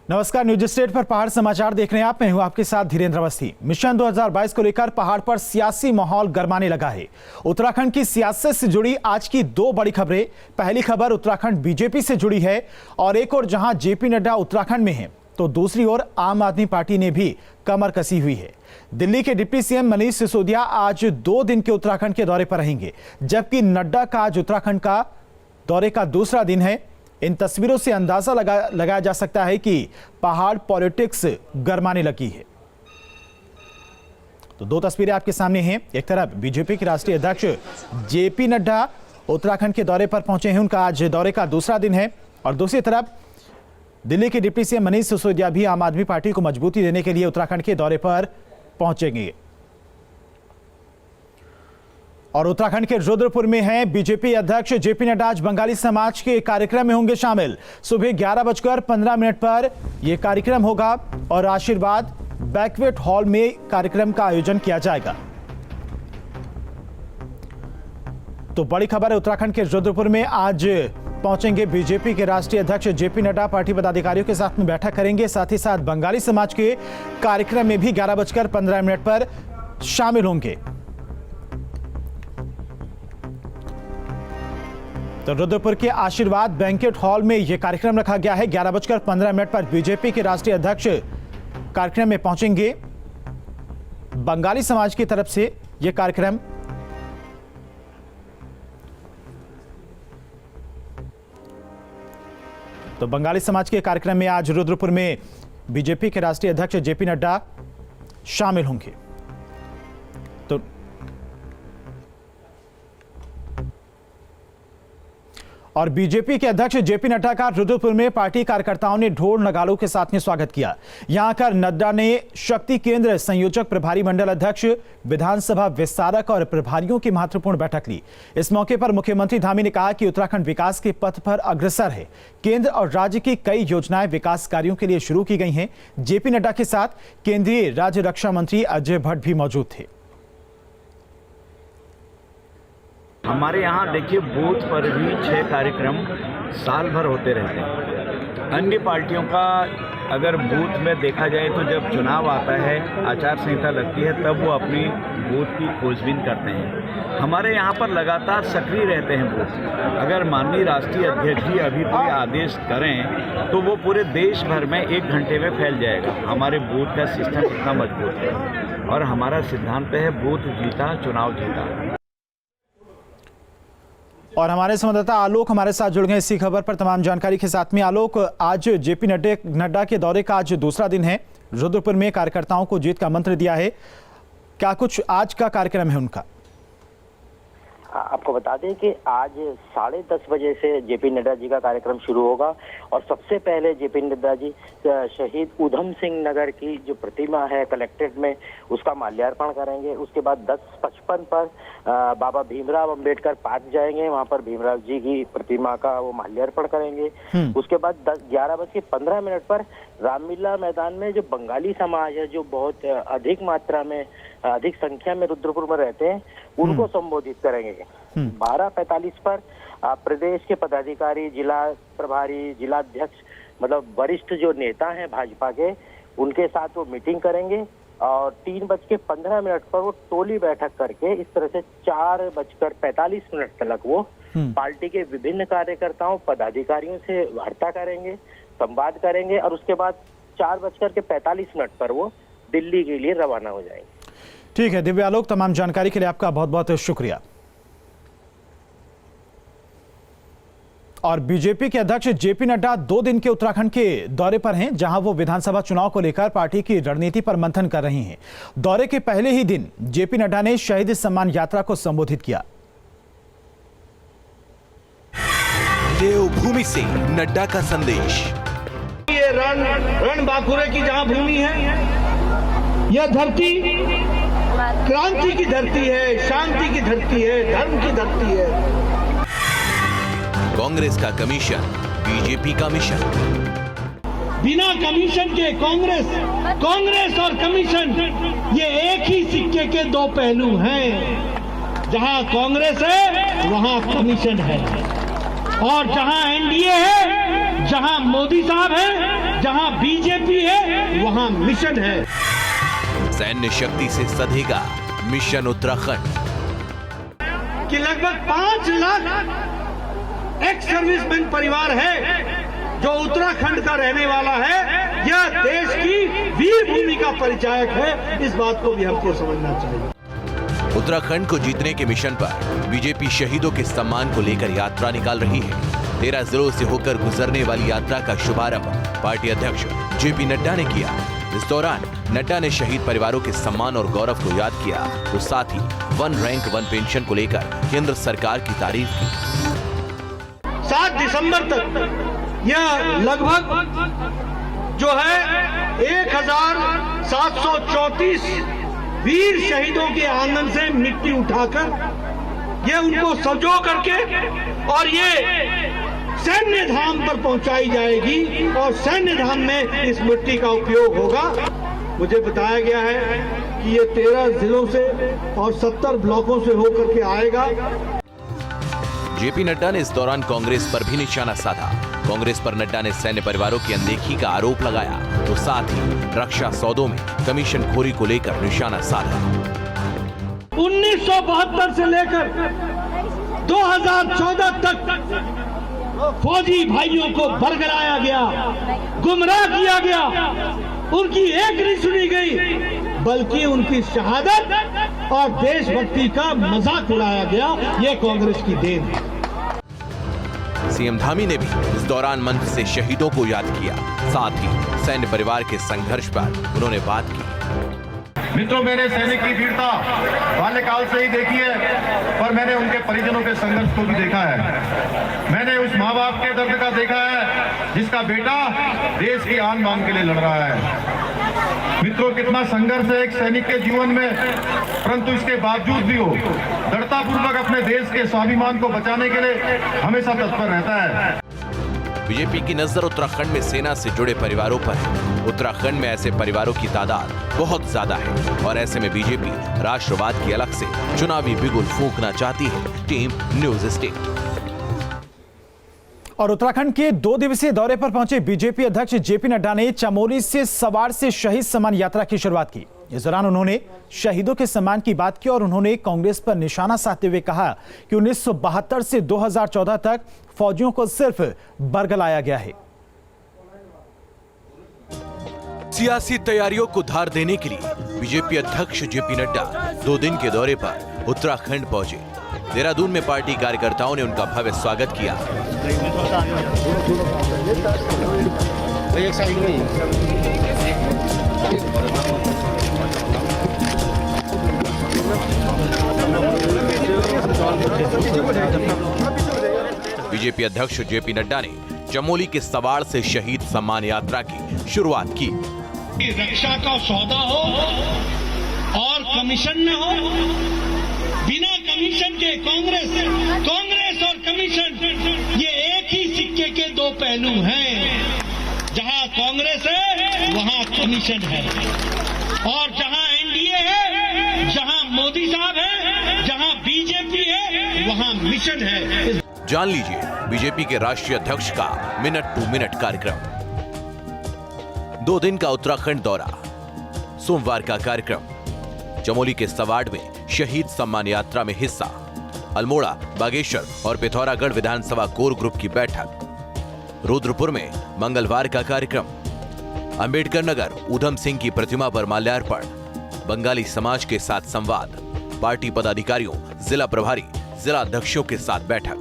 नमस्कार, news state पर पहाड़ समाचार देख रहे हैं आप। मैं हूं आपके साथ धीरेन्द्र अवस्थी। मिशन 2022 को लेकर पहाड़ पर सियासी माहौल गरमाने लगा है। उत्तराखंड की सियासत से जुड़ी आज की दो बड़ी खबरें। पहली खबर उत्तराखंड बीजेपी से जुड़ी है और एक और जहां जेपी नड्डा उत्तराखंड में हैं, तो दूसरी ओर आम आदमी पार्टी ने भी कमर कसी हुई है। दिल्ली के डिप्टी सीएम मनीष सिसोदिया आज 2 दिन के उत्तराखंड के दौरे पर रहेंगे, जबकि नड्डा का आज उत्तराखंड का दौरे का दूसरा दिन है। इन तस्वीरों से अंदाजा लगाया जा सकता है कि पहाड़ पॉलिटिक्स गरमाने लगी है। तो दो तस्वीरें आपके सामने हैं। एक तरफ बीजेपी के राष्ट्रीय अध्यक्ष जेपी नड्डा उत्तराखंड के दौरे पर पहुंचे हैं, उनका आज दौरे का दूसरा दिन है। और दूसरी तरफ दिल्ली के डिप्टी सीएम मनीष सिसोदिया भी आम आदमी पार्टी को मजबूती देने के लिए उत्तराखंड के दौरे पर पहुंचेंगे। और उत्तराखंड के रुद्रपुर में हैं बीजेपी अध्यक्ष जेपी नड्डा आज बंगाली समाज के कार्यक्रम में होंगे शामिल। सुबह 11:15 पर यह कार्यक्रम होगा और आशीर्वाद बैंक्वेट हॉल में कार्यक्रम का आयोजन किया जाएगा। तो बड़ी खबर है, उत्तराखंड के रुद्रपुर में आज पहुंचेंगे बीजेपी के राष्ट्रीय अध्यक्ष जेपी नड्डा। पार्टी पदाधिकारियों के साथ में बैठक करेंगे, साथ ही साथ बंगाली समाज के कार्यक्रम में भी 11:15 पर शामिल होंगे। तो रुद्रपुर के आशीर्वाद बैंक्वेट हॉल में यह कार्यक्रम रखा गया है। 11:15 पर बीजेपी के राष्ट्रीय अध्यक्ष कार्यक्रम में पहुंचेंगे। बंगाली समाज की तरफ से यह कार्यक्रम तो बंगाली समाज के कार्यक्रम में आज रुद्रपुर में बीजेपी के राष्ट्रीय अध्यक्ष जेपी नड्डा शामिल होंगे। तो और बीजेपी के अध्यक्ष जेपी नड्डा का रुद्रपुर में पार्टी कार्यकर्ताओं ने ढोल नगाड़ों के साथ में स्वागत किया। यहां आकर नड्डा ने शक्ति केंद्र संयोजक, प्रभारी मंडल अध्यक्ष, विधानसभा विस्तारक और प्रभारियों की महत्वपूर्ण बैठक ली। इस मौके पर मुख्यमंत्री धामी ने कहा कि उत्तराखंड विकास के पथ पर अग्रसर है। केंद्र और राज्य की कई योजनाएं विकास कार्यों के लिए शुरू की गई हैं। जेपी नड्डा के साथ केंद्रीय राज्य रक्षा मंत्री अजय भट्ट भी मौजूद थे। हमारे यहाँ देखिए, बूथ पर भी 6 कार्यक्रम साल भर होते रहते हैं। अन्य पार्टियों का अगर बूथ में देखा जाए तो जब चुनाव आता है, आचार संहिता लगती है, तब वो अपनी बूथ की खोजबीन करते हैं। हमारे यहाँ पर लगातार सक्रिय रहते हैं बूथ। अगर माननीय राष्ट्रीय अध्यक्ष जी अभी कोई आदेश करें तो वो पूरे देश भर में 1 घंटे में फैल जाएगा। हमारे बूथ का सिस्टम इतना मजबूत है और हमारा सिद्धांत है बूथ जीता चुनाव जीता। और हमारे संवाददाता आलोक हमारे साथ जुड़ गए इसी खबर पर तमाम जानकारी के साथ में। आलोक, आज जेपी नड्डा के दौरे का आज दूसरा दिन है। रुद्रपुर में कार्यकर्ताओं को जीत का मंत्र दिया है। क्या कुछ आज का कार्यक्रम है उनका? आपको बता दें कि आज 10:30 बजे से जेपी नड्डा जी का कार्यक्रम शुरू होगा और सबसे पहले जेपी नड्डा जी शहीद उधम सिंह नगर की जो प्रतिमा है कलेक्ट्रेट में, उसका माल्यार्पण करेंगे। उसके बाद 10:55 पर बाबा भीमराव अंबेडकर पार्क जाएंगे, वहां पर भीमराव जी की प्रतिमा का वो माल्यार्पण करेंगे। उसके बाद 11:15 पर रामलीला मैदान में जो बंगाली समाज है, जो बहुत अधिक मात्रा में, अधिक संख्या में रुद्रपुर में रहते हैं, उनको संबोधित करेंगे। 12:45 पर प्रदेश के पदाधिकारी, जिला प्रभारी, जिलाध्यक्ष, मतलब वरिष्ठ जो नेता हैं भाजपा के, उनके साथ वो मीटिंग करेंगे। और 3:15 पर वो टोली बैठक करके इस तरह से 4:45 तक वो पार्टी के विभिन्न कार्यकर्ताओं, पदाधिकारियों से वार्ता करेंगे, संवाद करेंगे और उसके बाद 4:45 पर वो दिल्ली के लिए रवाना हो जाएंगे। ठीक है दिव्य आलोक, तमाम जानकारी के लिए आपका बहुत बहुत शुक्रिया। और बीजेपी के अध्यक्ष जेपी नड्डा 2 दिन के उत्तराखंड के दौरे पर हैं, जहां वो विधानसभा चुनाव को लेकर पार्टी की रणनीति पर मंथन कर रही हैं। दौरे के पहले ही दिन जेपी नड्डा ने शहीद सम्मान यात्रा को संबोधित किया। देवभूमि से नड्डा का संदेश। ये रण बांकुरे की जहां भूमि है, यह धरती क्रांति की धरती है, शांति की धरती है, धर्म की धरती है। कांग्रेस का कमीशन, बीजेपी का मिशन। बिना कमीशन के कांग्रेस और कमीशन ये एक ही सिक्के के दो पहलू हैं। जहां कांग्रेस है वहां कमीशन है, और जहां एनडीए है, जहां मोदी साहब है, जहां बीजेपी है, वहां मिशन है। सैन्य शक्ति से सधेगा मिशन उत्तराखंड। कि लगभग 5 लाख एक्स सर्विसमैन परिवार है जो उत्तराखंड का रहने वाला है। यह देश की वीर भूमि का परिचायक है। इस बात को भी हमको समझना चाहिए। उत्तराखंड को जीतने के मिशन पर बीजेपी शहीदों के सम्मान को लेकर यात्रा निकाल रही है। 13 जिलों से होकर गुजरने वाली यात्रा का शुभारंभ पार्टी अध्यक्ष जेपी नड्डा ने किया। इस दौरान नड्डा ने शहीद परिवारों के सम्मान और गौरव को याद किया, तो साथ ही 1 रैंक 1 पेंशन को लेकर केंद्र सरकार की तारीफ की। 7 दिसंबर तक यह लगभग जो है 1734 वीर शहीदों के आंगन से मिट्टी उठाकर ये उनको सजो करके और ये सैन्य धाम पर पहुंचाई जाएगी, और सैन्य धाम में इस मिट्टी का उपयोग होगा। मुझे बताया गया है कि ये 13 जिलों से और 70 ब्लॉकों से होकर के आएगा। जेपी नड्डा ने इस दौरान कांग्रेस पर भी निशाना साधा। कांग्रेस पर नड्डा ने सैन्य परिवारों की अनदेखी का आरोप लगाया, तो साथ ही रक्षा सौदों में कमीशन खोरी को लेकर निशाना साधा। 1972 से लेकर 2014 तक फौजी भाइयों को बरगलाया गया, गुमराह किया गया, उनकी एक नहीं सुनी गई, बल्कि उनकी शहादत और देशभक्ति का मजाक उड़ाया गया। ये कांग्रेस की देन है। सीएम धामी ने भी इस दौरान मंच से शहीदों को याद किया, साथ ही सैन्य परिवार के संघर्ष पर उन्होंने बात की। मित्रों, मैंने सैनिक की वीरता बाल्यकाल से ही देखी है, पर मैंने उनके परिजनों के संघर्ष को भी देखा है। मैंने उस माँ बाप के दर्द का देखा है जिसका बेटा देश की आन बान के लिए लड़ रहा है। मित्रों, कितना संघर्ष है एक सैनिक के जीवन में, परंतु इसके बावजूद भी वो दृढ़तापूर्वक अपने देश के स्वाभिमान को बचाने के लिए हमेशा तत्पर रहता है। बीजेपी की नजर उत्तराखंड में सेना से जुड़े परिवारों पर है। उत्तराखंड में ऐसे परिवारों की तादाद बहुत ज्यादा है, और ऐसे में बीजेपी राष्ट्रवाद की अलग से चुनावी बिगुल फूंकना चाहती है। Team news state. और उत्तराखंड के 2 दिवसीय दौरे पर पहुंचे बीजेपी अध्यक्ष जेपी नड्डा ने चमोली से सवाड़ से शहीद सम्मान यात्रा की शुरुआत की। इस दौरान उन्होंने शहीदों के सम्मान की बात की और उन्होंने कांग्रेस पर निशाना साधते हुए कहा कि 1972 से 2014 तक फौजियों को सिर्फ बरगलाया गया है। सियासी तैयारियों को धार देने के लिए बीजेपी अध्यक्ष जेपी नड्डा 2 दिन के दौरे पर उत्तराखंड पहुंचे। देहरादून में पार्टी कार्यकर्ताओं ने उनका भव्य स्वागत किया। बीजेपी अध्यक्ष जेपी नड्डा ने चमोली के सवाड़ से शहीद सम्मान यात्रा की शुरुआत की। रक्षा का सौदा हो और कमीशन न हो, बिना कमीशन के कांग्रेस और कमीशन ये एक ही सिक्के के दो पहलू हैं। जहां कांग्रेस है वहां कमीशन है, और जहां एनडीए है, जहां मोदी साहब है, जहां बीजेपी है, वहां मिशन है। जान लीजिए बीजेपी के राष्ट्रीय अध्यक्ष का मिनट टू मिनट कार्यक्रम। 2 दिन का उत्तराखंड दौरा। सोमवार का कार्यक्रम चमोली के सवाड़ में शहीद सम्मान यात्रा में हिस्सा। अल्मोड़ा, बागेश्वर और पिथौरागढ़ विधानसभा कोर ग्रुप की बैठक। रुद्रपुर में मंगलवार का कार्यक्रम। अंबेडकर नगर ऊधम सिंह की प्रतिमा पर माल्यार्पण। बंगाली समाज के साथ संवाद। पार्टी पदाधिकारियों, जिला प्रभारी, जिला अध्यक्षों के साथ बैठक।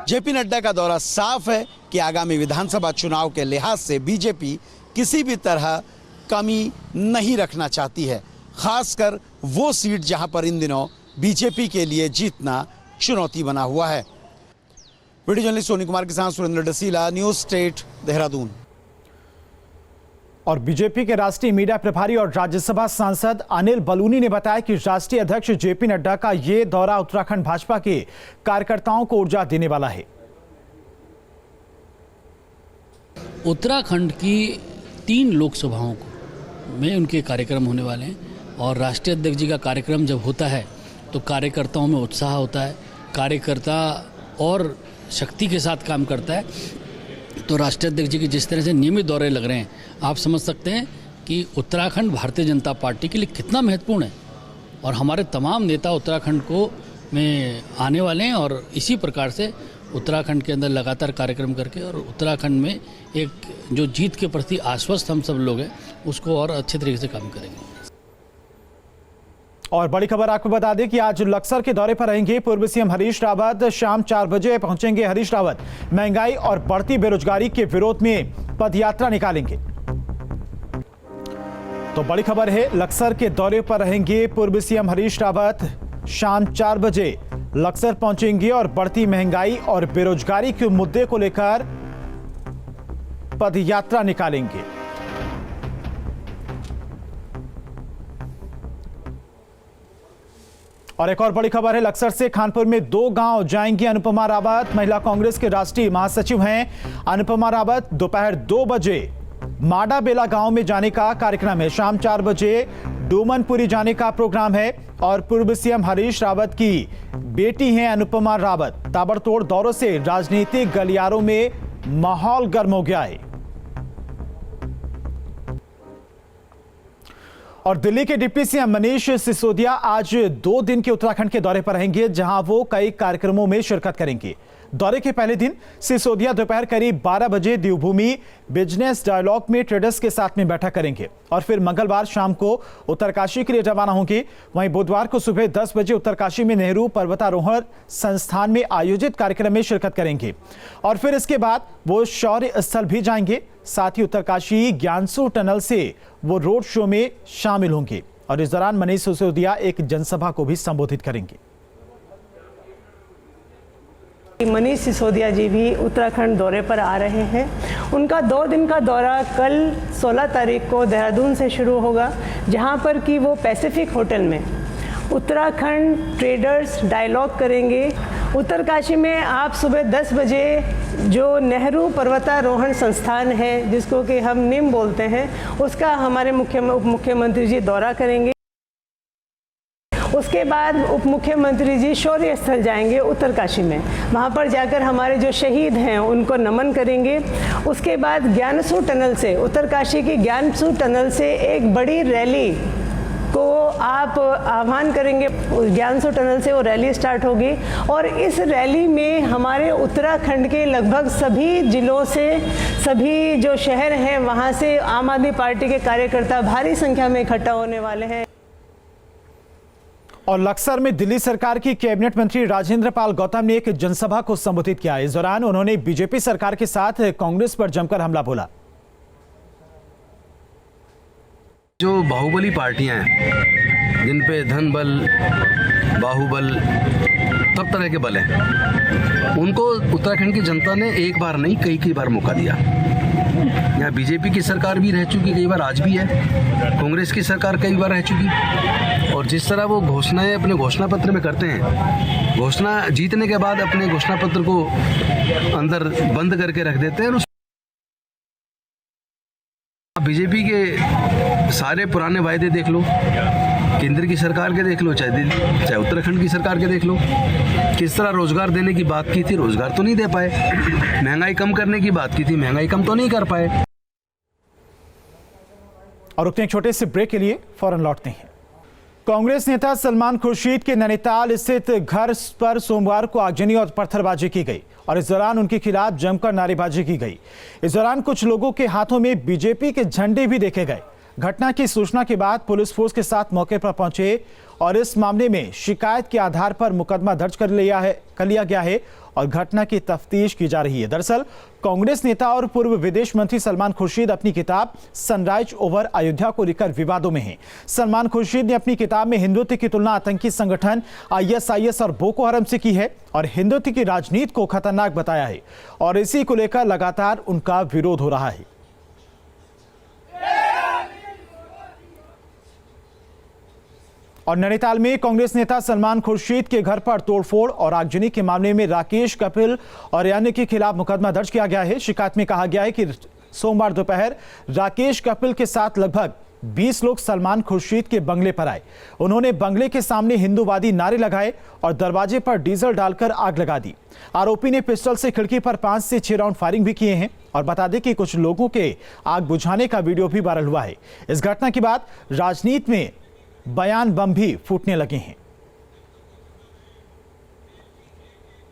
जेपी नड्डा का दौरा साफ है कि आगामी विधानसभा चुनाव के लिहाज से बीजेपी किसी भी तरह कमी नहीं रखना चाहती है, खासकर वो सीट जहां पर इन दिनों बीजेपी के लिए जीतना चुनौती बना हुआ है। वीडियो जर्नलिस्ट सोनी कुमार के साथ सुरेंद्र डसीला, न्यूज स्टेट, देहरादून। और बीजेपी के राष्ट्रीय मीडिया प्रभारी और राज्यसभा सांसद अनिल बलूनी ने बताया कि राष्ट्रीय अध्यक्ष जेपी नड्डा का ये दौरा उत्तराखंड भाजपा के कार्यकर्ताओं को ऊर्जा देने वाला है। उत्तराखंड की 3 लोकसभाओं में उनके कार्यक्रम होने वाले हैं और राष्ट्रीय अध्यक्ष जी का कार्यक्रम जब होता है तो कार्यकर्ताओं में उत्साह होता है, कार्यकर्ता और शक्ति के साथ काम करता है। तो राष्ट्रीय अध्यक्ष जी के जिस तरह से नियमित दौरे लग रहे हैं, आप समझ सकते हैं कि उत्तराखंड भारतीय जनता पार्टी के लिए कितना महत्वपूर्ण है और हमारे तमाम नेता उत्तराखंड को में आने वाले हैं और इसी प्रकार से उत्तराखंड के अंदर लगातार कार्यक्रम करके और उत्तराखंड में एक जो जीत के प्रति आश्वस्त हम सब लोग हैं उसको और अच्छे तरीके से काम करेंगे। और बड़ी खबर आपको बता दें कि आज लक्सर के दौरे पर रहेंगे पूर्व सीएम हरीश रावत। शाम 4 बजे पहुंचेंगे हरीश रावत। महंगाई और बढ़ती बेरोजगारी के विरोध में पदयात्रा निकालेंगे। तो बड़ी खबर है, लक्सर के दौरे पर रहेंगे पूर्व सीएम हरीश रावत। शाम 4 बजे लक्सर पहुंचेंगे और बढ़ती महंगाई और बेरोजगारी के मुद्दे को लेकर पदयात्रा निकालेंगे। और एक और बड़ी खबर है, लक्सर से खानपुर में 2 गांव जाएंगी अनुपमा रावत। महिला कांग्रेस के राष्ट्रीय महासचिव हैं अनुपमा रावत। दोपहर 2 बजे माडा बेला गांव में जाने का कार्यक्रम है। शाम 4 बजे डोमनपुरी जाने का प्रोग्राम है और पूर्व सीएम हरीश रावत की बेटी हैं अनुपमा रावत। ताबड़तोड़ दौरों से राजनीतिक गलियारों में माहौल गर्म हो गया है। और दिल्ली के डिप्टी सीएम मनीष सिसोदिया आज 2 दिन के उत्तराखंड के दौरे पर रहेंगे, जहां वो कई कार्यक्रमों में शिरकत करेंगे। दौरे के पहले दिन सिसोदिया दोपहर करीब 12 बजे देवभूमि बिजनेस डायलॉग में ट्रेडर्स के साथ में बैठक करेंगे और फिर मंगलवार शाम को उत्तरकाशी के लिए रवाना होंगे। वहीं बुधवार को सुबह 10 बजे उत्तरकाशी में नेहरू पर्वतारोहण संस्थान में आयोजित कार्यक्रम में शिरकत करेंगे और फिर इसके बाद वो शौर्य स्थल भी जाएंगे। साथ ही उत्तरकाशी ज्ञानसू टनल से वो रोड शो में शामिल होंगे और इस दौरान मनीष सिसोदिया एक जनसभा को भी संबोधित करेंगे। मनीष सिसोदिया जी भी उत्तराखंड दौरे पर आ रहे हैं। उनका 2 दिन का दौरा कल 16 तारीख को देहरादून से शुरू होगा, जहां पर कि वो पैसिफिक होटल में उत्तराखंड ट्रेडर्स डायलॉग करेंगे। उत्तरकाशी में आप सुबह 10 बजे जो नेहरू पर्वतारोहण संस्थान है, जिसको कि हम निम बोलते हैं, उसका हमारे मुख्यमंत्री जी दौरा करेंगे। उसके बाद उप मुख्यमंत्री जी शौर्य स्थल जाएंगे उत्तरकाशी में, वहाँ पर जाकर हमारे जो शहीद हैं उनको नमन करेंगे। उसके बाद ज्ञानसू टनल से, उत्तरकाशी की ज्ञानसू टनल से एक बड़ी रैली को आप आह्वान करेंगे। ज्ञानसू टनल से वो रैली स्टार्ट होगी और इस रैली में हमारे उत्तराखंड के लगभग सभी जिलों से, सभी जो शहर हैं वहाँ से आम आदमी पार्टी के कार्यकर्ता भारी संख्या में इकट्ठा होने वाले हैं। और लक्सर में दिल्ली सरकार की कैबिनेट मंत्री राजेंद्र पाल गौतम ने एक जनसभा को संबोधित किया। इस दौरान उन्होंने बीजेपी सरकार के साथ कांग्रेस पर जमकर हमला बोला। जो बाहुबली पार्टियां हैं, जिन पे धन बल, बाहुबल, सब तरह के बल हैं, उनको उत्तराखंड की जनता ने एक बार नहीं कई बार मौका दिया। यहाँ बीजेपी की सरकार भी रह चुकी कई बार, आज भी है, कांग्रेस की सरकार कई बार रह चुकी। और जिस तरह वो घोषणाएं अपने घोषणा पत्र में करते हैं, घोषणा जीतने के बाद अपने घोषणा पत्र को अंदर बंद करके रख देते हैं। बीजेपी के सारे पुराने वायदे देख लो, केंद्र की सरकार के देख लो, चाहे उत्तराखंड की सरकार के देख लो, किस तरह रोजगार देने की बात की थी, रोजगार तो नहीं दे पाए। महंगाई कम करने की बात की थी, महंगाई कम तो नहीं कर पाए। और रुकते हैं छोटे से ब्रेक के लिए, फौरन लौटते हैं। कांग्रेस नेता सलमान खुर्शीद के नैनीताल स्थित घर पर सोमवार को आगजनी और पत्थरबाजी की गई और इस दौरान उनके खिलाफ जमकर नारेबाजी की गई। इस दौरान कुछ लोगों के हाथों में बीजेपी के झंडे भी देखे गए। घटना की सूचना के बाद पुलिस फोर्स के साथ मौके पर पहुंचे और इस मामले में शिकायत के आधार पर मुकदमा दर्ज कर लिया गया है और घटना की तफ्तीश की जा रही है। दरअसल कांग्रेस नेता और पूर्व विदेश मंत्री सलमान खुर्शीद अपनी किताब सनराइज ओवर अयोध्या को लेकर विवादों में हैं। सलमान खुर्शीद ने अपनी किताब में हिंदुत्व की तुलना आतंकी संगठन ISIS और बोको हरम से की है और हिंदुत्व की राजनीति को खतरनाक बताया है और इसी को लेकर लगातार उनका विरोध हो रहा है। और नैनीताल में कांग्रेस नेता सलमान खुर्शीद के घर पर तोड़फोड़ और आगजनी के मामले में राकेश, कपिल और अन्य के खिलाफ मुकदमा दर्ज किया गया है। शिकायत में कहा गया है कि सोमवार दोपहर राकेश कपिल के साथ लगभग 20 लोग सलमान खुर्शीद के बंगले पर आए। उन्होंने बंगले के सामने हिंदूवादी नारे लगाए और दरवाजे पर डीजल डालकर आग लगा दी। आरोपी ने पिस्टल से खिड़की पर 5 से 6 राउंड फायरिंग भी किए हैं। और बता दें कि कुछ लोगों के आग बुझाने का वीडियो भी वायरल हुआ है। इस घटना के बाद राजनीति में बयान बम भी फूटने लगे हैं।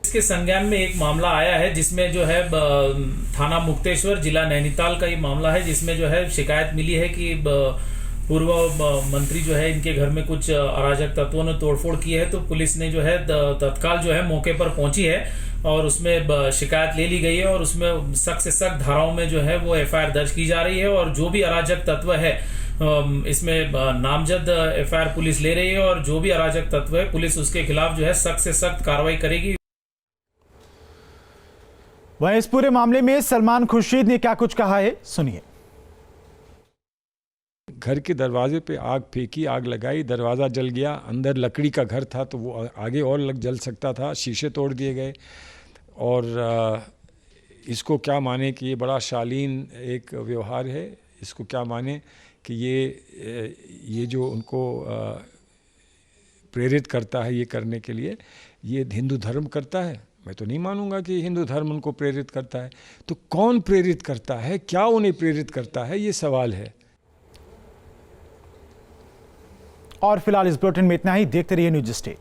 इसके संज्ञान में एक मामला आया है जिसमें जो है थाना मुक्तेश्वर जिला नैनीताल का ये मामला है, जिसमें जो है शिकायत मिली है कि पूर्व मंत्री जो है इनके घर में कुछ अराजक तत्वों ने तोड़फोड़ की है। तो पुलिस ने जो है तत्काल जो है मौके पर पहुंची है और उसमें शिकायत ले ली गई है और उसमें सख्त से सख्त धाराओं में जो है वो एफआईआर दर्ज की जा रही है। और जो भी अराजक तत्व है इसमें नामजद एफआईआर पुलिस ले रही है और जो भी अराजक तत्व है पुलिस उसके खिलाफ जो है सख्त से सख्त कार्रवाई करेगी। वहीं इस पूरे मामले में सलमान खुर्शीद ने क्या कुछ कहा है, सुनिए। घर के दरवाजे पे आग फेंकी, आग लगाई, दरवाज़ा जल गया। अंदर लकड़ी का घर था तो वो आगे और जल सकता था। शीशे तोड़ दिए गए। और इसको क्या माने कि ये बड़ा शालीन एक व्यवहार है, इसको क्या माने कि ये जो उनको प्रेरित करता है ये करने के लिए, ये हिंदू धर्म करता है। मैं तो नहीं मानूंगा कि हिंदू धर्म उनको प्रेरित करता है। तो कौन प्रेरित करता है, क्या उन्हें प्रेरित करता है, ये सवाल है। और फिलहाल इस बुलेटिन में इतना ही। देखते रहिए न्यूज स्टेट।